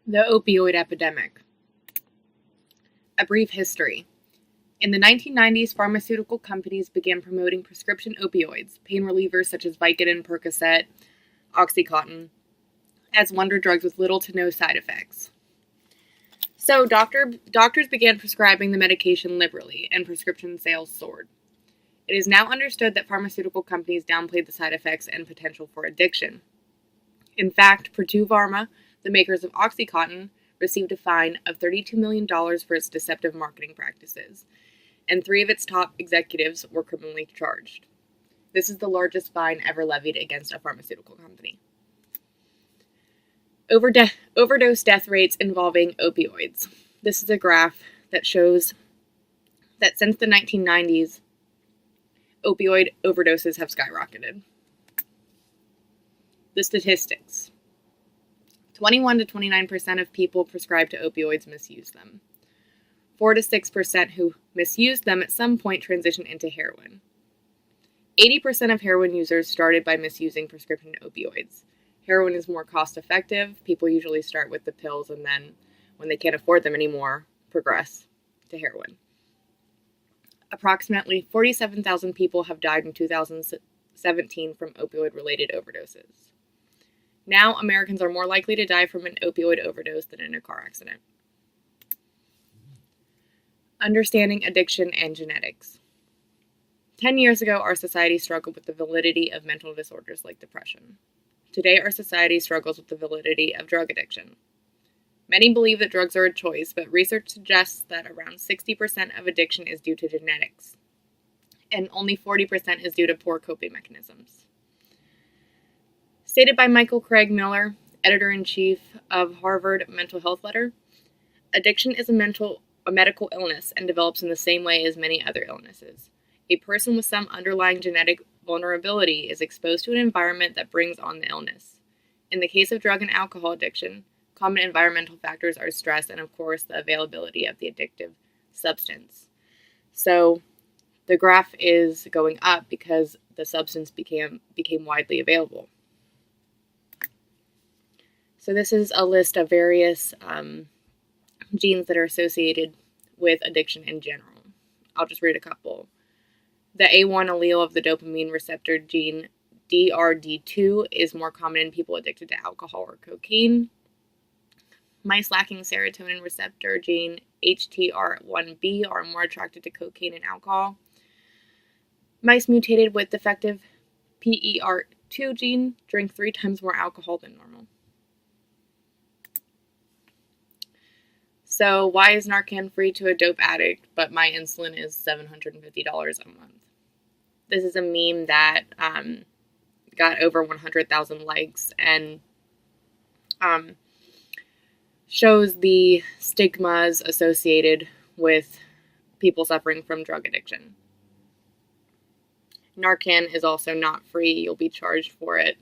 The opioid epidemic. A brief history. In the 1990s, pharmaceutical companies began promoting prescription opioids, pain relievers such as Vicodin, Percocet, Oxycontin, as wonder drugs with little to no side effects. So doctors began prescribing the medication liberally, and prescription sales soared. It is now understood that pharmaceutical companies downplayed the side effects and potential for addiction. In fact, Purdue Pharma, the makers of Oxycontin, received a fine of $32 million for its deceptive marketing practices, and 3 of its top executives were criminally charged. This is the largest fine ever levied against a pharmaceutical company. Overdose death rates involving opioids. This is a graph that shows that since the 1990s, opioid overdoses have skyrocketed. The statistics. 21 to 29% of people prescribed to opioids misuse them. 4 to 6% who misused them at some point transitioned into heroin. 80% of heroin users started by misusing prescription opioids. Heroin is more cost-effective. People usually start with the pills and then, when they can't afford them anymore, progress to heroin. Approximately 47,000 people have died in 2017 from opioid-related overdoses. Now, Americans are more likely to die from an opioid overdose than in a car accident. Understanding addiction and genetics. 10 years ago, our society struggled with the validity of mental disorders like depression. Today, our society struggles with the validity of drug addiction. Many believe that drugs are a choice, but research suggests that around 60% of addiction is due to genetics, and only 40% is due to poor coping mechanisms. Stated by Michael Craig Miller, editor-in-chief of Harvard Mental Health Letter, addiction is a medical illness and develops in the same way as many other illnesses. A person with some underlying genetic vulnerability is exposed to an environment that brings on the illness. In the case of drug and alcohol addiction, common environmental factors are stress and, of course, the availability of the addictive substance. So the graph is going up because the substance became widely available. So this is a list of various genes that are associated with addiction in general. I'll just read a couple. The A1 allele of the dopamine receptor gene DRD2 is more common in people addicted to alcohol or cocaine. Mice lacking serotonin receptor gene HTR1B are more attracted to cocaine and alcohol. Mice mutated with defective PER2 gene drink 3 times more alcohol than normal. So why is Narcan free to a dope addict, but my insulin is $750 a month? This is a meme that got over 100,000 likes and shows the stigmas associated with people suffering from drug addiction. Narcan is also not free. You'll be charged for it,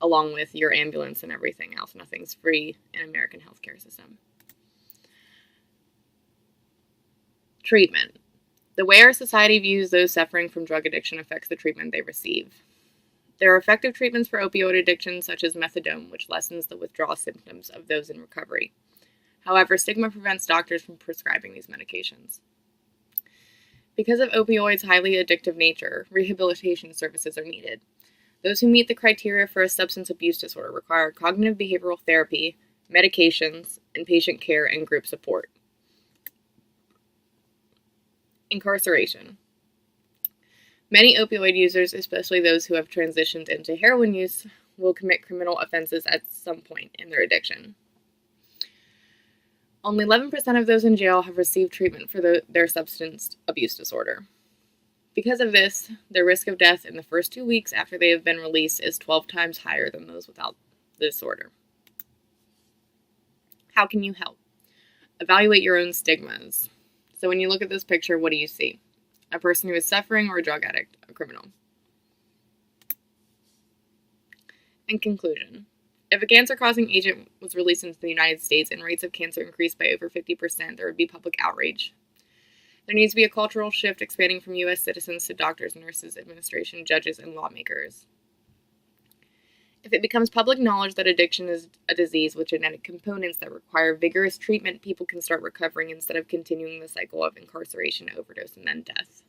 along with your ambulance and everything else. Nothing's free in American healthcare system. Treatment. The way our society views those suffering from drug addiction affects the treatment they receive. There are effective treatments for opioid addiction, such as methadone, which lessens the withdrawal symptoms of those in recovery. However, stigma prevents doctors from prescribing these medications. Because of opioids' highly addictive nature, rehabilitation services are needed. Those who meet the criteria for a substance abuse disorder require cognitive behavioral therapy, medications, inpatient care, and group support. Incarceration. Many opioid users, especially those who have transitioned into heroin use, will commit criminal offenses at some point in their addiction. Only 11% of those in jail have received treatment for their substance abuse disorder. Because of this, their risk of death in the first 2 weeks after they have been released is 12 times higher than those without the disorder. How can you help? Evaluate your own stigmas. So when you look at this picture, what do you see? A person who is suffering or a drug addict, a criminal? In conclusion, if a cancer-causing agent was released into the United States and rates of cancer increased by over 50%, there would be public outrage. There needs to be a cultural shift expanding from U.S. citizens to doctors, nurses, administration, judges, and lawmakers. If it becomes public knowledge that addiction is a disease with genetic components that require vigorous treatment, people can start recovering instead of continuing the cycle of incarceration, overdose, and then death.